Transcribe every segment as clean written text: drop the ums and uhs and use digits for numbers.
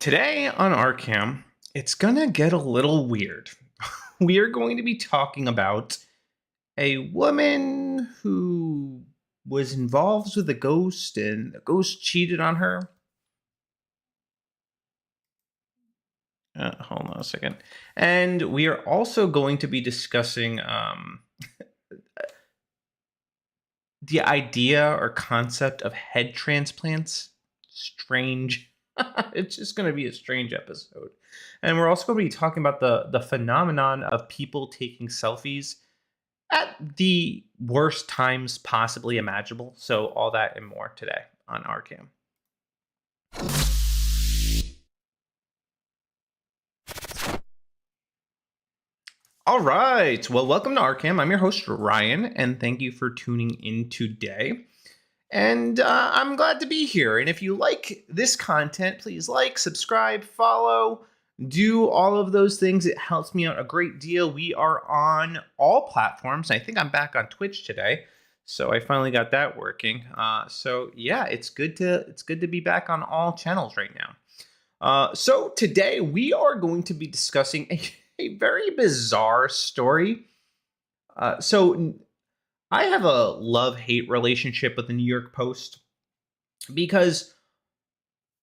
Today on RCAM, it's gonna get a little weird. We are going to be talking about a woman who was involved with a ghost and the ghost cheated on her. Hold on a second. And we are also going to be discussing the idea or concept of head transplants. Strange. It's just going to be a strange episode. And we're also going to be talking about the phenomenon of people taking selfies at the worst times possibly imaginable. So all that and more today on RCAM. All right. Well, welcome to RCAM. I'm your host, Ryan, and thank you for tuning in today. And I'm glad to be here. And if you like this content, please like, subscribe, follow, do all of those things. It helps me out a great deal. We are on all platforms. I think I'm back on Twitch today, so I finally got that working. So yeah, it's good to be back on all channels right now. So today we are going to be discussing a very bizarre story. So I have a love-hate relationship with the New York Post because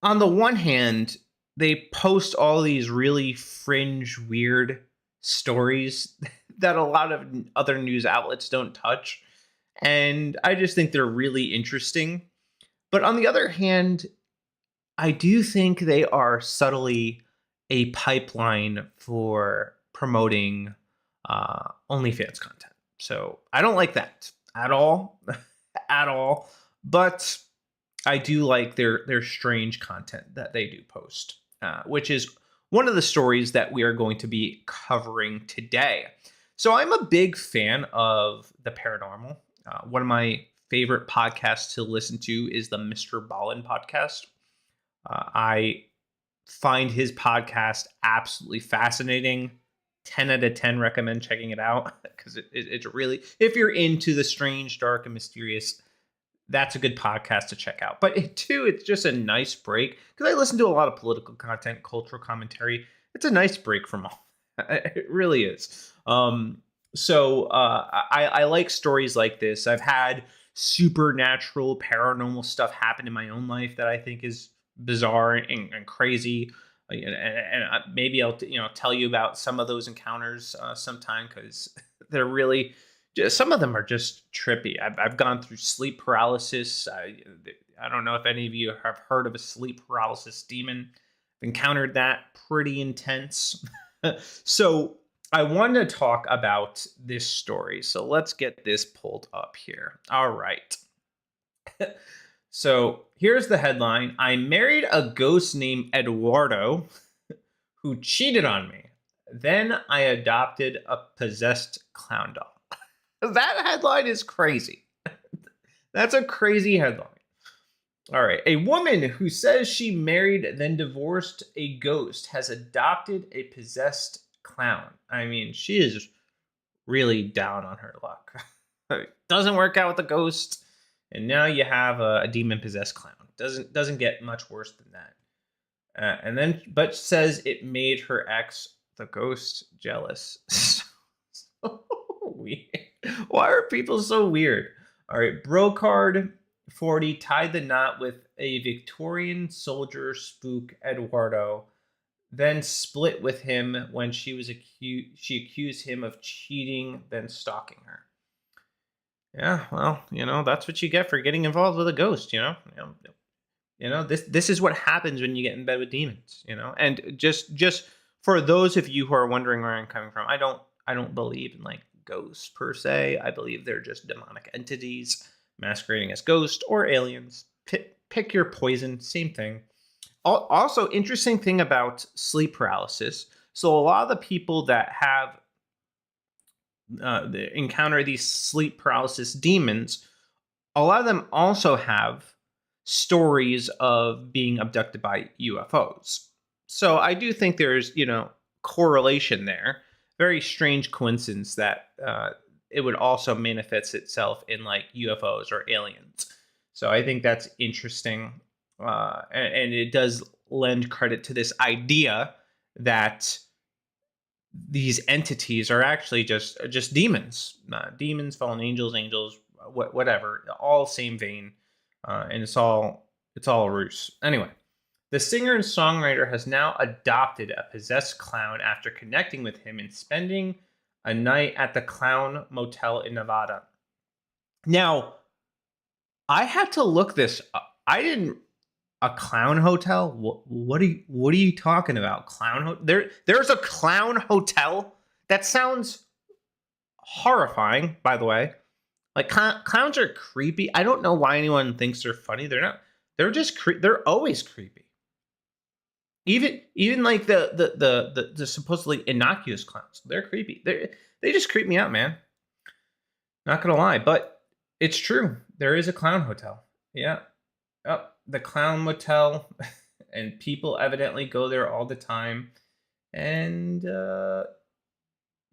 on the one hand, they post all these really fringe, weird stories that a lot of other news outlets don't touch. And I just think they're really interesting. But on the other hand, I do think they are subtly a pipeline for promoting OnlyFans content. So I don't like that at all, at all. But I do like their strange content that they do post, which is one of the stories that we are going to be covering today. So I'm a big fan of the paranormal. One of my favorite podcasts to listen to is the Mr. Ballin podcast. I find his podcast absolutely fascinating. 10 out of 10 recommend checking it out because it's really, if you're into the strange, dark, and mysterious, that's a good podcast to check out. But it's just a nice break because I listen to a lot of political content, cultural commentary. It's a nice break from all. It really is. I like stories like this. I've had supernatural, paranormal stuff happen in my own life that I think is bizarre and crazy. Maybe I'll tell you about some of those encounters sometime because they're really some of them are just trippy. I've gone through sleep paralysis. I don't know if any of you have heard of a sleep paralysis demon. I've encountered that, pretty intense. So I wanted to talk about this story. So let's get this pulled up here. All right. So here's the headline. I married a ghost named Eduardo who cheated on me. Then I adopted a possessed clown doll. That headline is crazy. That's a crazy headline. All right. A woman who says she married then divorced a ghost has adopted a possessed clown. I mean, she is really down on her luck. Doesn't work out with the ghost, and now you have a demon possessed clown. Doesn't get much worse than that. But says it made her ex, the ghost, jealous. So weird. Why are people so weird? All right, Brocard 40 tied the knot with a Victorian soldier spook Eduardo, then split with him when she accused him of cheating, then stalking her. Yeah, well, that's what you get for getting involved with a ghost. This is what happens when you get in bed with demons. And just for those of you who are wondering where I'm coming from, I don't believe in like ghosts per se. I believe they're just demonic entities masquerading as ghosts or aliens. Pick your poison, same thing. Also, interesting thing about sleep paralysis. So a lot of the people that have encounter these sleep paralysis demons, a lot of them also have stories of being abducted by UFOs. So I do think there's correlation there. Very strange coincidence that it would also manifest itself in like UFOs or aliens. So I think that's interesting, and it does lend credit to this idea that these entities are actually just demons, demons, fallen angels, whatever, all same vein, and it's all a ruse. Anyway, the singer and songwriter has now adopted a possessed clown after connecting with him and spending a night at the Clown Motel in Nevada. Now, I had to look this up. I didn't. A clown hotel? What are you talking about? There's a clown hotel? That sounds horrifying, by the way. Like, clowns are creepy. I don't know why anyone thinks they're funny. They're not. They're just they're always creepy. Even like the supposedly innocuous clowns, they're creepy. They just creep me out, man. Not gonna lie, but it's true. There is a clown hotel. Yeah. Oh, the Clown Motel, and people evidently go there all the time. And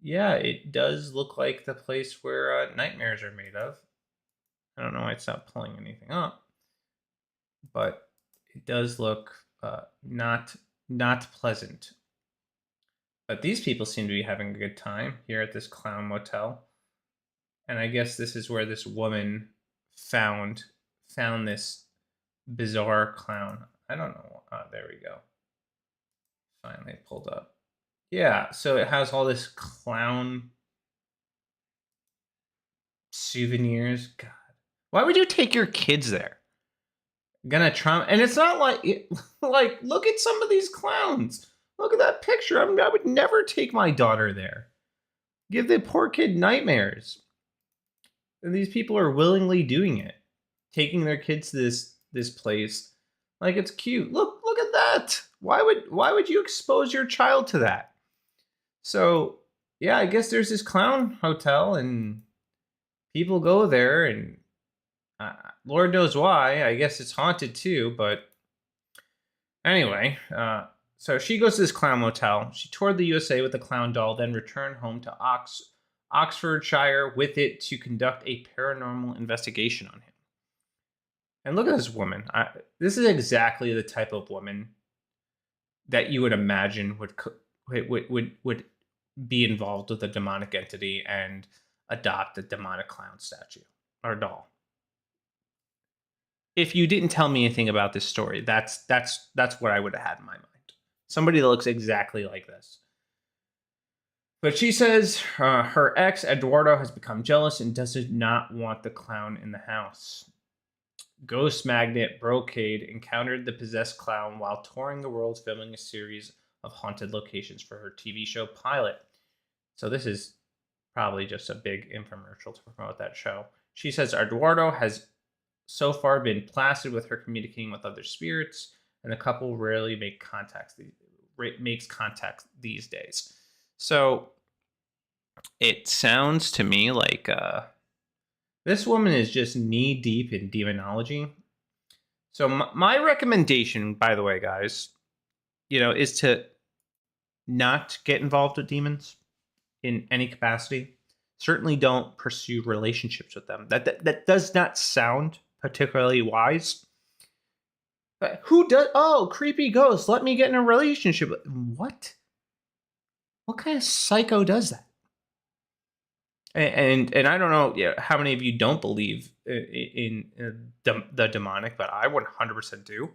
yeah, it does look like the place where nightmares are made of. I don't know why it's not pulling anything up, but it does look not pleasant. But these people seem to be having a good time here at this Clown Motel, and I guess this is where this woman found this bizarre clown. I don't know. There we go. Finally pulled up. Yeah, so it has all this clown souvenirs. God, why would you take your kids there? Gonna trauma, and it's not like like, look at some of these clowns. Look at that picture. I would never take my daughter there. Give the poor kid nightmares. And these people are willingly doing it, taking their kids to this place like it's cute. Look at that. Why would you expose your child to that? So yeah, I guess there's this clown hotel and people go there, and Lord knows why. I guess it's haunted too. But anyway, so she goes to this clown motel. She toured the USA with the clown doll, then returned home to Oxfordshire with it to conduct a paranormal investigation on him. And look at this woman. This is exactly the type of woman that you would imagine would be involved with a demonic entity and adopt a demonic clown statue or doll. If you didn't tell me anything about this story, that's what I would have had in my mind. Somebody that looks exactly like this. But she says her ex, Eduardo, has become jealous and does not want the clown in the house. Ghost Magnet Brocade encountered the possessed clown while touring the world filming a series of haunted locations for her TV show pilot. So this is probably just a big infomercial to promote that show. She says Eduardo has so far been placid with her communicating with other spirits, and the couple rarely makes contact these days. So it sounds to me like this woman is just knee deep in demonology. So my recommendation, by the way, guys, is to not get involved with demons in any capacity. Certainly don't pursue relationships with them. That does not sound particularly wise. But who does? Oh, creepy ghost. Let me get in a relationship. What? What kind of psycho does that? And I don't know how many of you don't believe in the demonic, but I 100% do.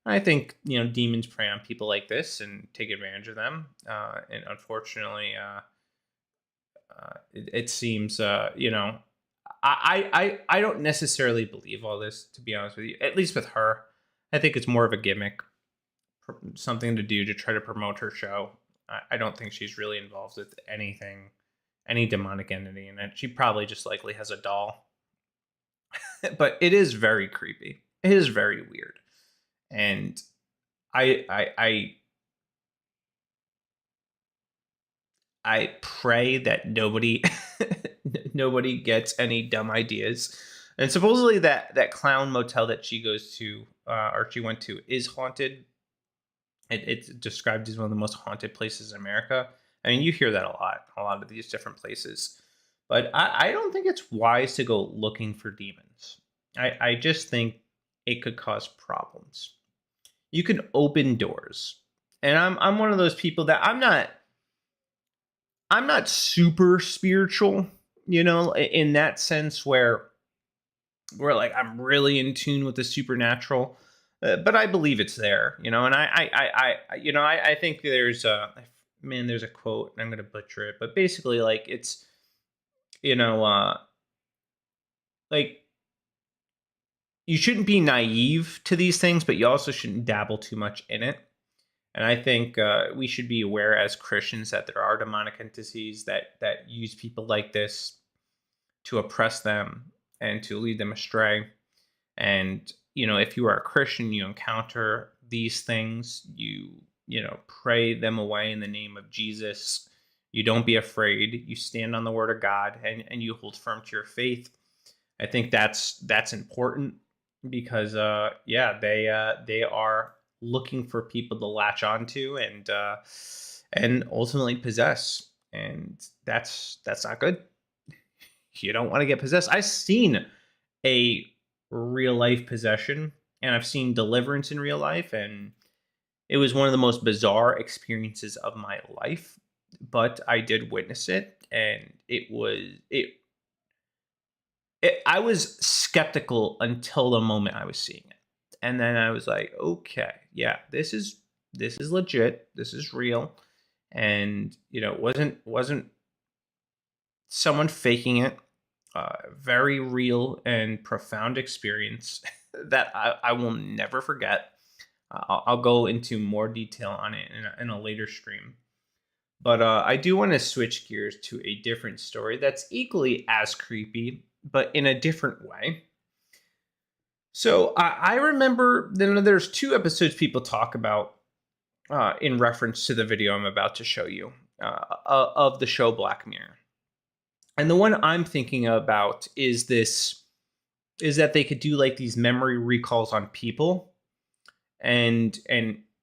I think demons prey on people like this and take advantage of them. And unfortunately, it seems I don't necessarily believe all this, to be honest with you. At least with her, I think it's more of a gimmick, something to do to try to promote her show. I don't think she's really involved with anything, any demonic entity, and she probably just likely has a doll. But it is very creepy. It is very weird, and I pray that nobody gets any dumb ideas. And supposedly that clown motel that she goes to or she went to is haunted. It's described as one of the most haunted places in America. I mean, you hear that a lot of these different places. But I don't think it's wise to go looking for demons. I just think it could cause problems. you can open doors. And I'm one of those people that I'm not super spiritual, in that sense where like I'm really in tune with the supernatural, but I believe it's there, and I think there's a quote, and I'm gonna butcher it, but basically like it's you know like you shouldn't be naive to these things, but you also shouldn't dabble too much in it. And I think we should be aware as Christians that there are demonic entities that use people like this to oppress them and to lead them astray. And if you are a Christian, you encounter these things, you pray them away in the name of Jesus. You don't be afraid. You stand on the word of God, and you hold firm to your faith. I think that's important because they are looking for people to latch onto and ultimately possess, and that's not good. You don't want to get possessed. I've seen a real life possession, and I've seen deliverance in real life, and it was one of the most bizarre experiences of my life, but I did witness it, and I was skeptical until the moment I was seeing it. And then I was like, okay, yeah, this is legit. This is real. And it wasn't someone faking it. Very real and profound experience that I will never forget. I'll go into more detail on it in a later stream. But I do want to switch gears to a different story that's equally as creepy, but in a different way. So I remember there's two episodes people talk about in reference to the video I'm about to show you of the show Black Mirror. And the one I'm thinking about is that they could do like these memory recalls on people, and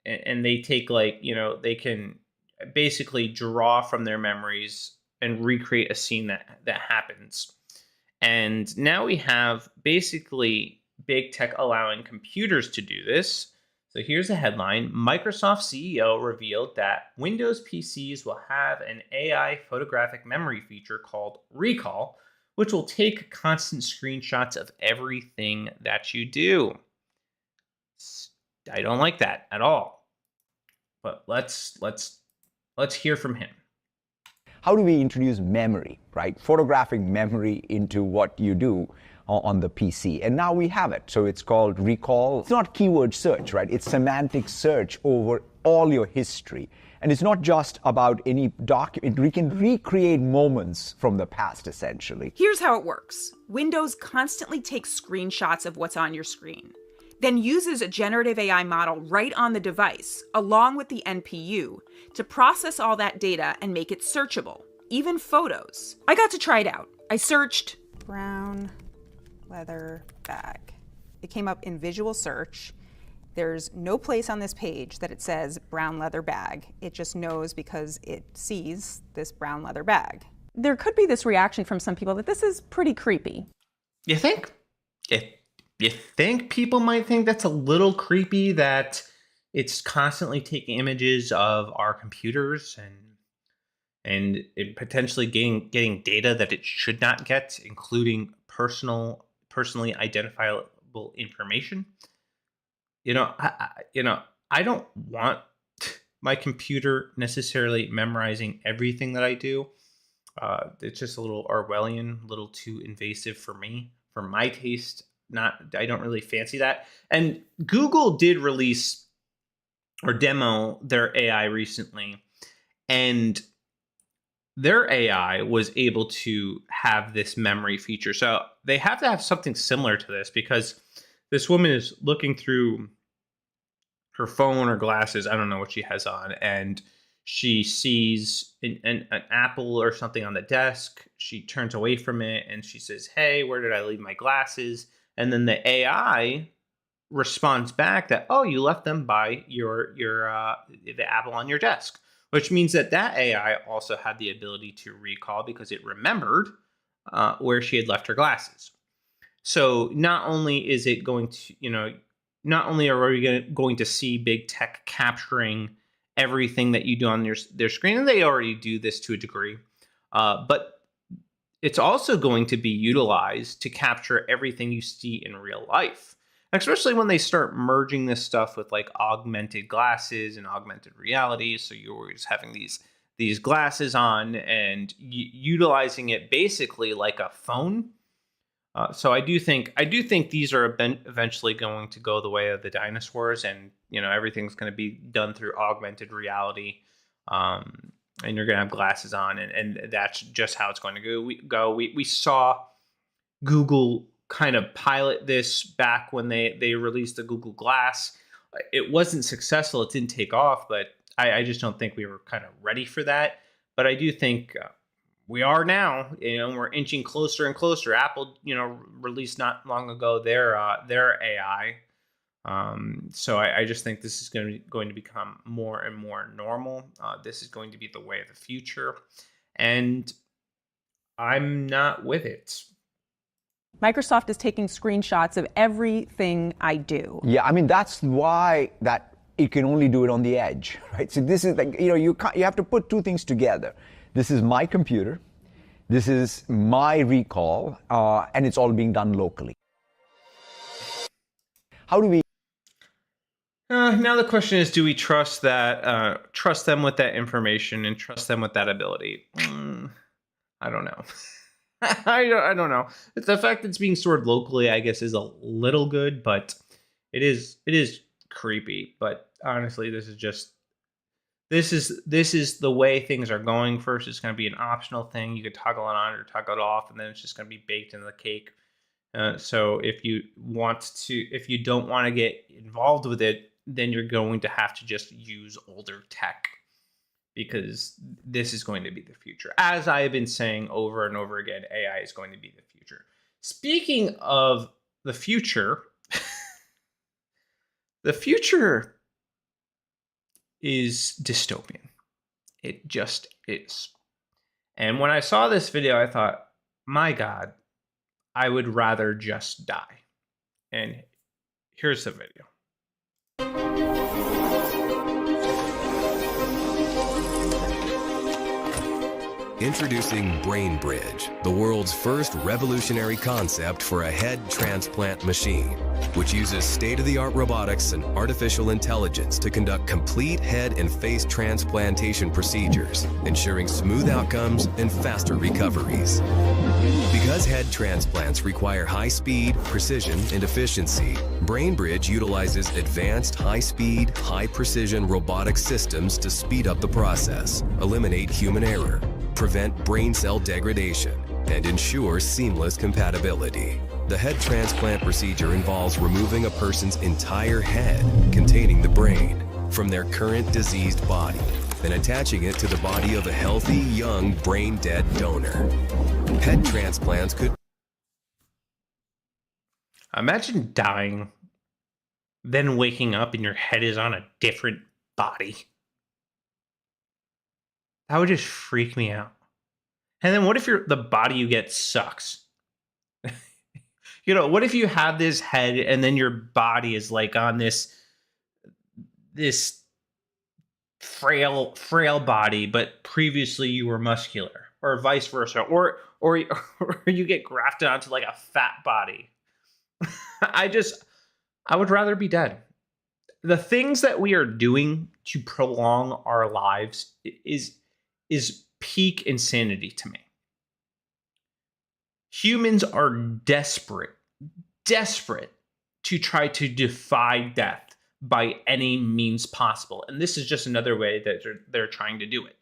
they take like they can basically draw from their memories and recreate a scene that happens. And now we have basically big tech allowing computers to do this. So here's a headline: Microsoft CEO revealed that Windows PCs will have an AI photographic memory feature called Recall, which will take constant screenshots of everything that you do. I don't like that at all. But let's hear from him. How do we introduce memory, right? Photographic memory into what you do on the PC. And now we have it. So it's called Recall. It's not keyword search, right? It's semantic search over all your history. And it's not just about any document. We can recreate moments from the past, essentially. Here's how it works. Windows constantly takes screenshots of what's on your screen, then uses a generative AI model right on the device, along with the NPU, to process all that data and make it searchable, even photos. I got to try it out. I searched brown leather bag. It came up in visual search. There's no place on this page that it says brown leather bag. It just knows because it sees this brown leather bag. There could be this reaction from some people that this is pretty creepy. You think? You think people might think that's a little creepy, that it's constantly taking images of our computers and it potentially getting data that it should not get, including personally identifiable information. I don't want my computer necessarily memorizing everything that I do. It's just a little Orwellian, a little too invasive for me, for my taste. I don't really fancy that. And Google did release or demo their AI recently, and their AI was able to have this memory feature. So they have to have something similar to this, because this woman is looking through her phone or glasses. I don't know what she has on. And she sees an apple or something on the desk. She turns away from it and she says, "Hey, where did I leave my glasses?" And then the AI responds back that, "Oh, you left them by the apple on your desk," which means that AI also had the ability to recall because it remembered where she had left her glasses. So not only is it going to, not only are we going to see big tech capturing everything that you do on their screen, and they already do this to a degree, but it's also going to be utilized to capture everything you see in real life, especially when they start merging this stuff with like augmented glasses and augmented reality. So you're always having these glasses on and utilizing it basically like a phone. So I do think these are eventually going to go the way of the dinosaurs, and everything's going to be done through augmented reality, and you're going to have glasses on, and that's just how it's going to go. We saw Google kind of pilot this back when they released the Google Glass. It wasn't successful; it didn't take off, but I just don't think we were kind of ready for that. But I do think we are now. We're inching closer and closer. Apple, released not long ago their AI. So I just think this is going to become more and more normal. This is going to be the way of the future, and I'm not with it. Microsoft is taking screenshots of everything I do. Yeah, I mean, that's why that it can only do it on the edge, right? So this is like, you have to put two things together. This is my computer, this is my recall, and it's all being done locally. How do we? Now the question is, do we trust them with that information and trust them with that ability? I don't know. I don't know. The fact that it's being stored locally, I guess, is a little good, but it is creepy. But honestly, this is the way things are going. First, it's going to be an optional thing. You could toggle it on or toggle it off, and then it's just going to be baked into the cake. So if you don't want to get involved with it, then you're going to have to just use older tech, because this is going to be the future. As I have been saying over and over again, AI is going to be the future. Speaking of the future, the future is dystopian. It just is. And when I saw this video, I thought, my God, I would rather just die. And here's the video. Introducing Brain Bridge, the world's first revolutionary concept for a head transplant machine, which uses state-of-the-art robotics and artificial intelligence to conduct complete head and face transplantation procedures, ensuring smooth outcomes and faster recoveries. Because head transplants require high speed, precision, and efficiency, Brain Bridge utilizes advanced high-speed, high-precision robotic systems to speed up the process, eliminate human error, prevent brain cell degradation, and ensure seamless compatibility. The head transplant procedure involves removing a person's entire head containing the brain from their current diseased body and attaching it to the body of a healthy, young, brain-dead donor. Head transplants could... Imagine dying, then waking up and your head is on a different body. That would just freak me out. And then what if the body you get sucks? What if you have this head and then your body is like on this frail body, but previously you were muscular, or vice versa, or you get grafted onto like a fat body. I would rather be dead. The things that we are doing to prolong our lives is peak insanity to me. Humans are desperate to try to defy death by any means possible. And this is just another way that they're trying to do it.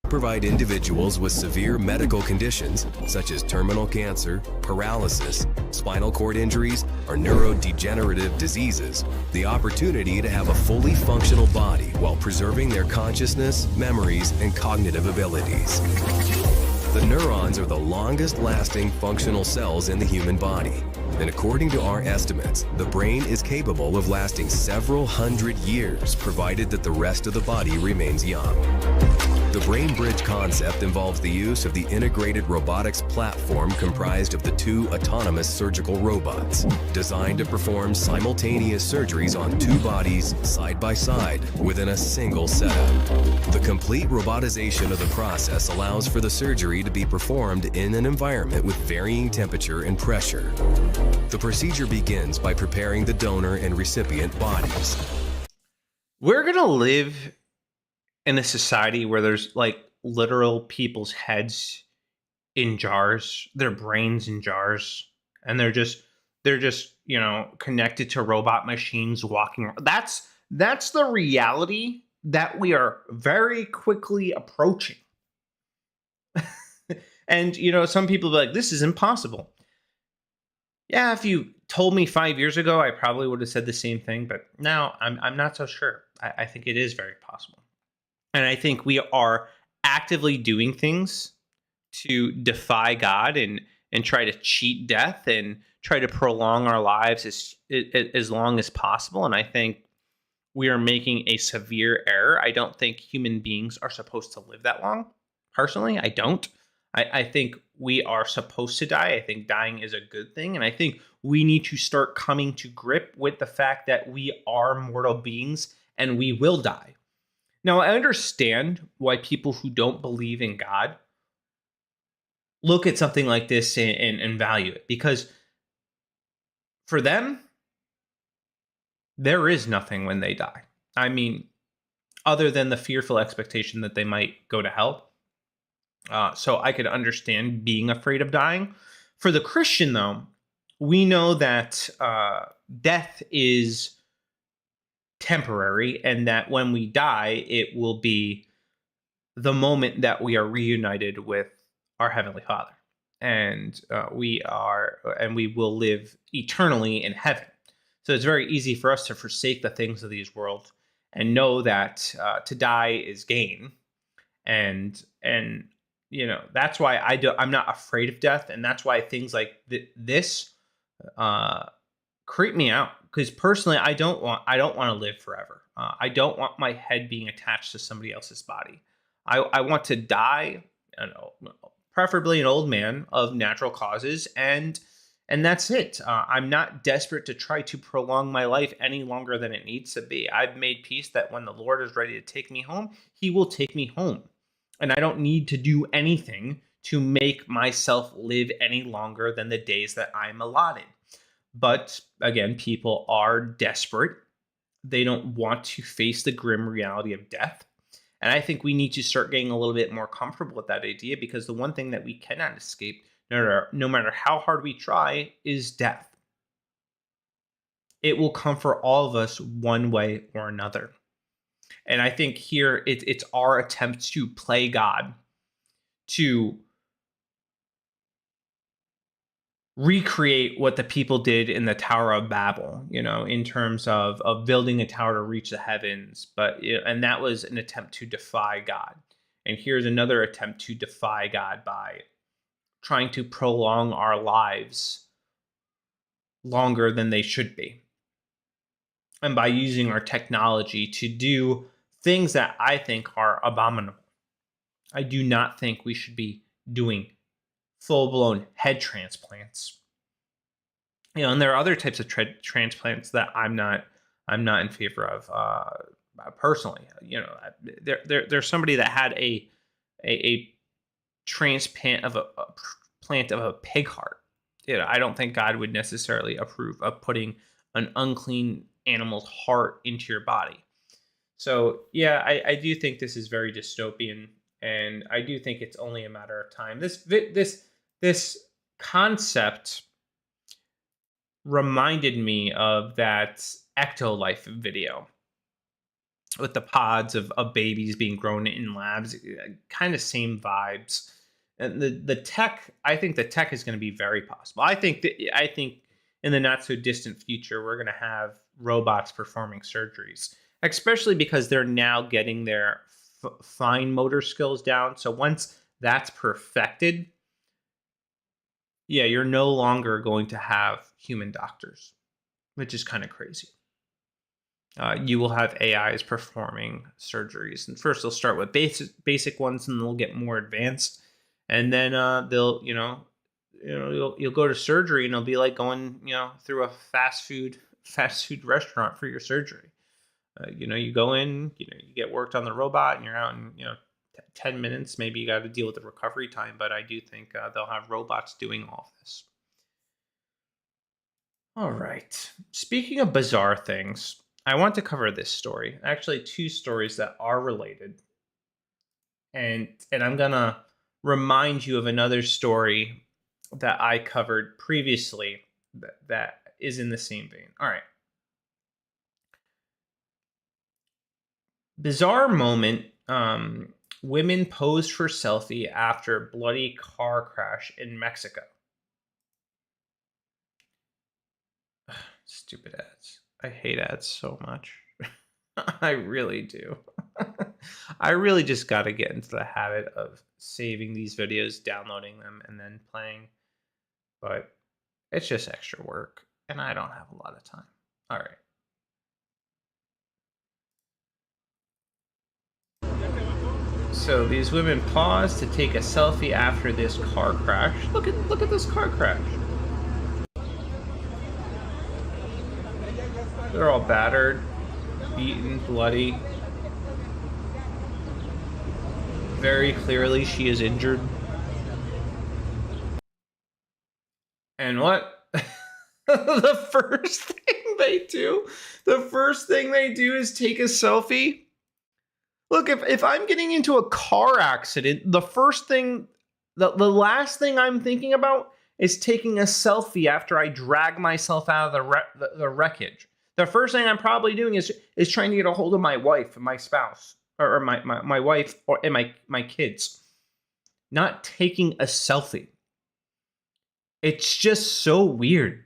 Provide individuals with severe medical conditions such as terminal cancer, paralysis, spinal cord injuries, or neurodegenerative diseases the opportunity to have a fully functional body while preserving their consciousness, memories, and cognitive abilities. The neurons are the longest-lasting functional cells in the human body, and according to our estimates, the brain is capable of lasting several hundred years provided that the rest of the body remains young. The Brain Bridge concept involves the use of the integrated robotics platform comprised of the 2 autonomous surgical robots, designed to perform simultaneous surgeries on 2 bodies side by side within a single setup. The complete robotization of the process allows for the surgery to be performed in an environment with varying temperature and pressure. The procedure begins by preparing the donor and recipient bodies. We're going to live in a society where there's like literal people's heads in jars, their brains in jars, and they're just connected to robot machines walking around. That's the reality that we are very quickly approaching. And some people be like, this is impossible. Yeah, if you told me 5 years ago, I probably would have said the same thing, but now I'm not so sure. I think it is very possible. And I think we are actively doing things to defy God and try to cheat death and try to prolong our lives as long as possible. And I think we are making a severe error. I don't think human beings are supposed to live that long. Personally, I don't. I think we are supposed to die. I think dying is a good thing. And I think we need to start coming to grip with the fact that we are mortal beings and we will die. Now, I understand why people who don't believe in God look at something like this and value it, because for them, there is nothing when they die. I mean, other than the fearful expectation that they might go to hell. So I could understand being afraid of dying. For the Christian, though, we know that death is temporary and that when we die, it will be the moment that we are reunited with our Heavenly Father. And we will live eternally in heaven. So it's very easy for us to forsake the things of these world and know that to die is gain. And that's why I'm not afraid of death, and that's why things like this creep me out. Because personally, I don't want to live forever. I don't want my head being attached to somebody else's body. I want to die, preferably an old man of natural causes, and that's it. I'm not desperate to try to prolong my life any longer than it needs to be. I've made peace that when the Lord is ready to take me home, He will take me home. And I don't need to do anything to make myself live any longer than the days that I'm allotted. But again, people are desperate. They don't want to face the grim reality of death. And I think we need to start getting a little bit more comfortable with that idea, because the one thing that we cannot escape, no matter how hard we try, is death. It will come for all of us one way or another. And I think here it's our attempt to play God, to recreate what the people did in the Tower of Babel, in terms of building a tower to reach the heavens. And that was an attempt to defy God. And here's another attempt to defy God by trying to prolong our lives longer than they should be. And by using our technology to do things that I think are abominable. I do not think we should be doing full-blown head transplants. And there are other types of transplants that I'm not in favor of personally. There's somebody that had a transplant of a plant of a pig heart. I don't think God would necessarily approve of putting an unclean animal's heart into your body. So yeah, I do think this is very dystopian, and I do think it's only a matter of time. This concept reminded me of that Ectolife video with the pods of babies being grown in labs. Kind of same vibes. And the tech, I think the tech is going to be very possible. I think in the not so distant future, we're going to have robots performing surgeries, especially because they're now getting their fine motor skills down. So once that's perfected, yeah, you're no longer going to have human doctors, which is kind of crazy. you will have AIs performing surgeries. And first, they'll start with basic ones, and they'll get more advanced. And then they'll, you'll go to surgery, and it'll be like going, through a fast food restaurant for your surgery. You go in, you get worked on the robot, and you're out in 10 minutes. Maybe you got to deal with the recovery time, but I do think they'll have robots doing all this. All right. Speaking of bizarre things, I want to cover this story. Actually, two stories that are related. And I'm going to remind you of another story that I covered previously that is in the same vein. All right. Bizarre moment. Women posed for selfie after bloody car crash in Mexico. Stupid ads. I hate ads so much. I really do. I really just got to get into the habit of saving these videos, downloading them, and then playing. But it's just extra work, and I don't have a lot of time. All right. So these women paused to take a selfie after this car crash. Look at this car crash. They're all battered, beaten, bloody. Very clearly, she is injured. And what? The first thing they do is take a selfie. Look, if I'm getting into a car accident, the last thing I'm thinking about is taking a selfie after I drag myself out of the wreckage. The first thing I'm probably doing is trying to get a hold of my wife and my spouse, or my wife and my kids. Not taking a selfie. It's just so weird.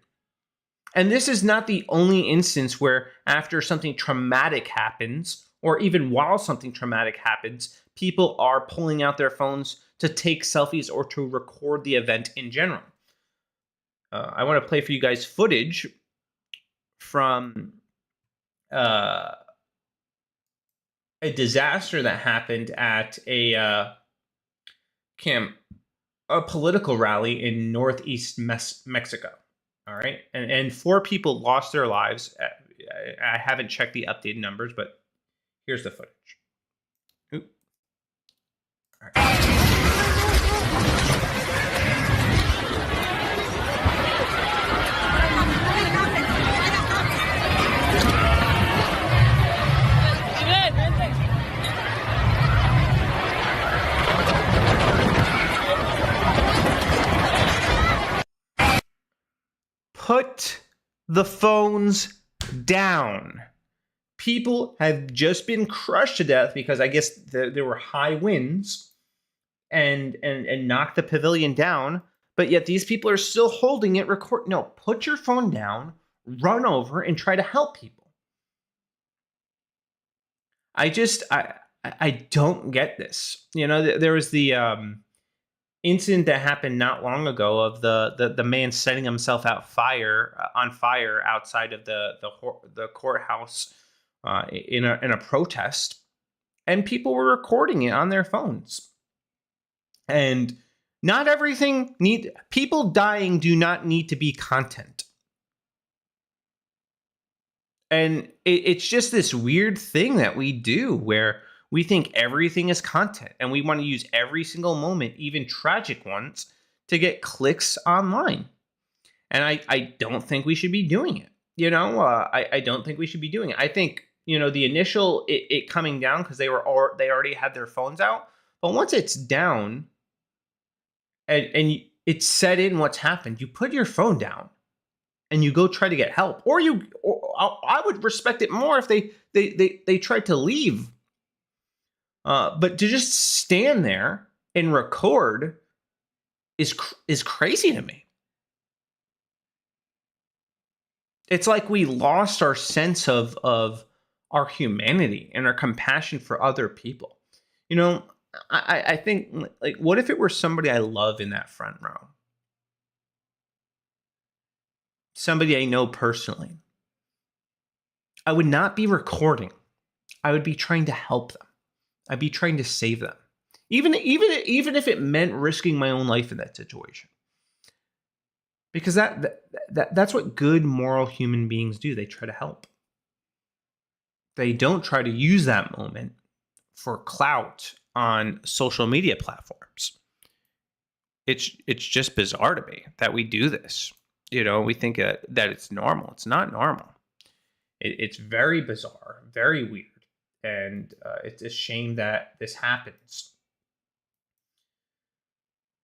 And this is not the only instance where after something traumatic happens, or even while something traumatic happens, people are pulling out their phones to take selfies or to record the event in general. I want to play for you guys footage from a disaster that happened at a political rally in northeast Mexico. All right, and 4 people lost their lives. I haven't checked the updated numbers, but here's the footage. Oop. All right. Put the phones down. People have just been crushed to death because I guess there were high winds and knocked the pavilion down. But yet these people are still holding it. No, put your phone down, run over, and try to help people. I don't get this. There was the incident that happened not long ago of the man setting himself on fire outside of the courthouse in a protest, and people were recording it on their phones. And not everything people dying do not need to be content. And it's just this weird thing that we do where we think everything is content, and we want to use every single moment, even tragic ones, to get clicks online. And I don't think we should be doing it. I don't think we should be doing it. I think, the initial it coming down because they already had their phones out. But once it's down and it's set in what's happened, you put your phone down and you go try to get help. Or I would respect it more if they tried to leave. But to just stand there and record is crazy to me. It's like we lost our sense of our humanity and our compassion for other people. I think, like, what if it were somebody I love in that front row? Somebody I know personally. I would not be recording. I would be trying to help them. I'd be trying to save them. Even if it meant risking my own life in that situation. Because that's what good moral human beings do. They try to help. They don't try to use that moment for clout on social media platforms. It's just bizarre to me that we do this. We think that it's normal. It's not normal. It's very bizarre, very weird, and it's a shame that this happens.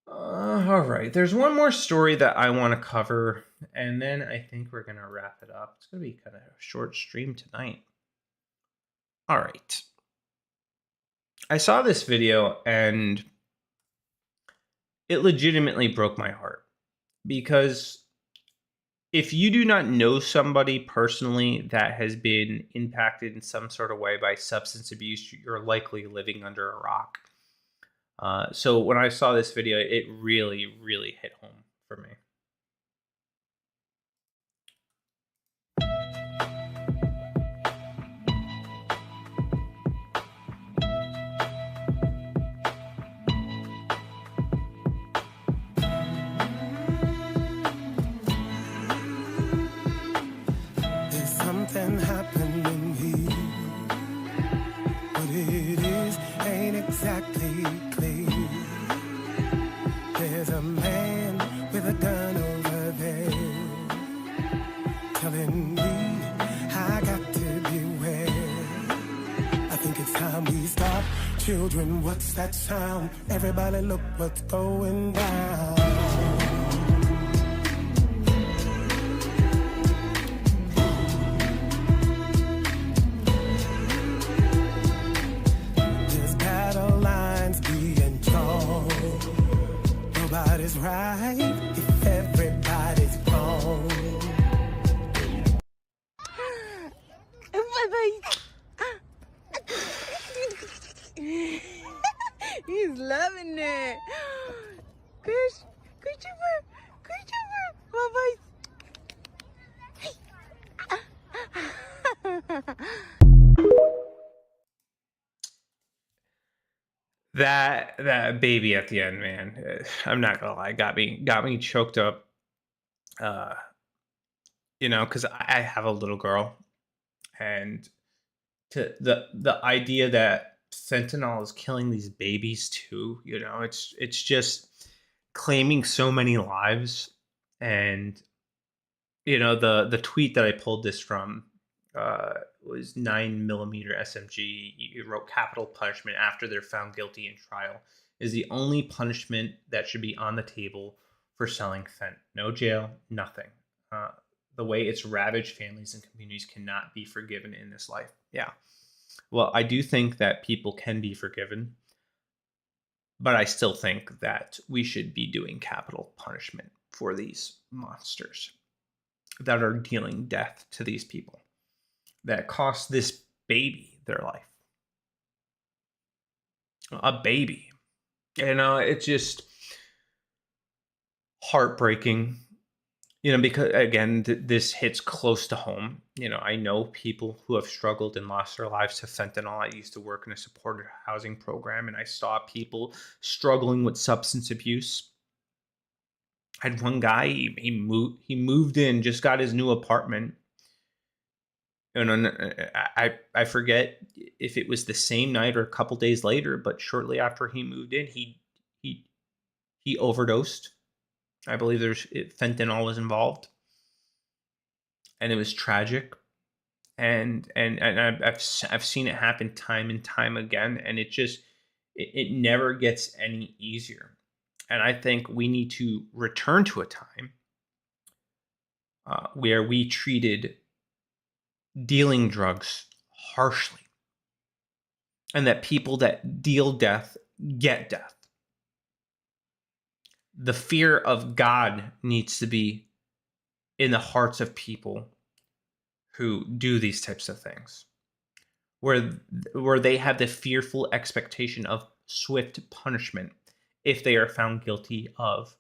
All right, there's one more story that I want to cover, and then I think we're gonna wrap it up. It's gonna be kind of a short stream tonight. All right, I saw this video and it legitimately broke my heart, because if you do not know somebody personally that has been impacted in some sort of way by substance abuse, you're likely living under a rock. So when I saw this video, it really, really hit home for me. There's something happening here. What it is ain't exactly clear. There's a man with a gun over there telling me I got to beware. I think it's time we stop. Children, what's that sound? Everybody look what's going down. There's battle lines being drawn. Nobody's right if everybody's wrong. He's loving it. Good job. Bye-bye. That baby at the end, man. I'm not gonna lie, got me choked up. Because I have a little girl, and to the idea that fentanyl is killing these babies too. It's just claiming so many lives. And the tweet that I pulled this from was 9mm SMG. You wrote, capital punishment after they're found guilty in trial is the only punishment that should be on the table for selling fent. No jail, nothing. The way it's ravaged families and communities cannot be forgiven in this life. Yeah. Well, I do think that people can be forgiven, but I still think that we should be doing capital punishment for these monsters that are dealing death to these people, that cost this baby their life. A baby. It's just heartbreaking. Because again, this hits close to home. I know people who have struggled and lost their lives to fentanyl. I used to work in a supported housing program, and I saw people struggling with substance abuse. I had one guy, he moved in, just got his new apartment. I forget if it was the same night or a couple days later, but shortly after he moved in, he overdosed. I believe fentanyl was involved, and it was tragic. And I've seen it happen time and time again, and it never gets any easier. And I think we need to return to a time where we treated dealing drugs harshly, and that people that deal death get death. The fear of God needs to be in the hearts of people who do these types of things, where they have the fearful expectation of swift punishment if they are found guilty of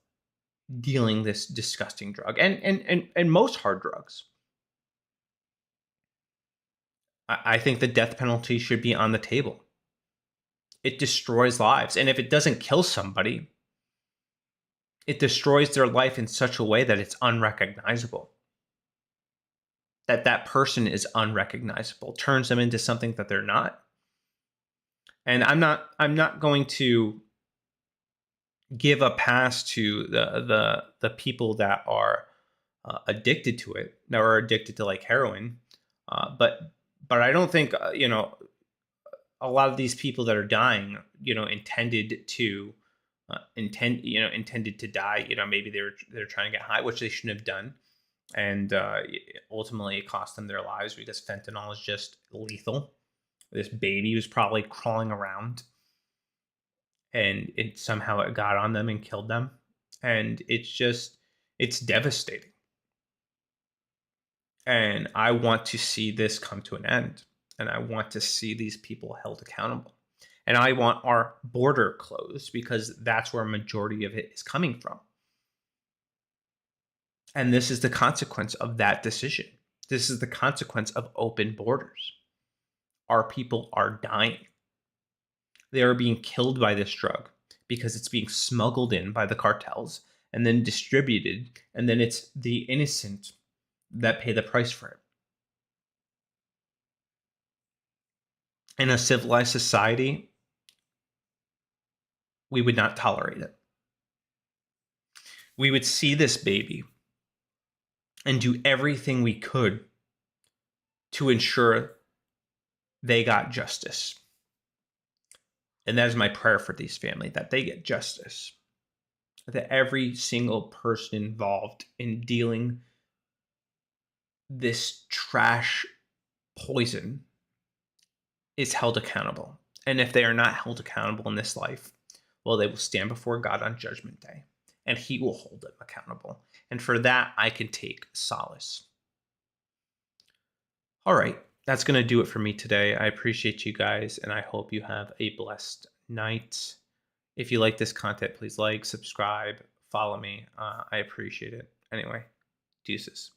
dealing this disgusting drug, and most hard drugs. I think the death penalty should be on the table. It destroys lives. And if it doesn't kill somebody, it destroys their life in such a way that it's unrecognizable. That person is unrecognizable, turns them into something that they're not. And I'm not going to give a pass to the people that are addicted to it, that are addicted to like heroin. But I don't think a lot of these people that are dying, intended to die. Maybe they're trying to get high, which they shouldn't have done, and ultimately it cost them their lives because fentanyl is just lethal. This baby was probably crawling around, and it somehow it got on them and killed them, and it's devastating. And I want to see this come to an end. And I want to see these people held accountable. And I want our border closed because that's where a majority of it is coming from. And this is the consequence of that decision. This is the consequence of open borders. Our people are dying. They are being killed by this drug because it's being smuggled in by the cartels and then distributed. And then it's the innocent that pay the price for it. In a civilized society, we would not tolerate it. We would see this baby and do everything we could to ensure they got justice. And that is my prayer for these families, that they get justice. That every single person involved in dealing this trash poison is held accountable. And if they are not held accountable in this life, well, they will stand before God on Judgment Day, and He will hold them accountable. And for that, I can take solace. All right, that's going to do it for me today. I appreciate you guys, and I hope you have a blessed night. If you like this content, please like, subscribe, follow me. I appreciate it. Anyway, deuces.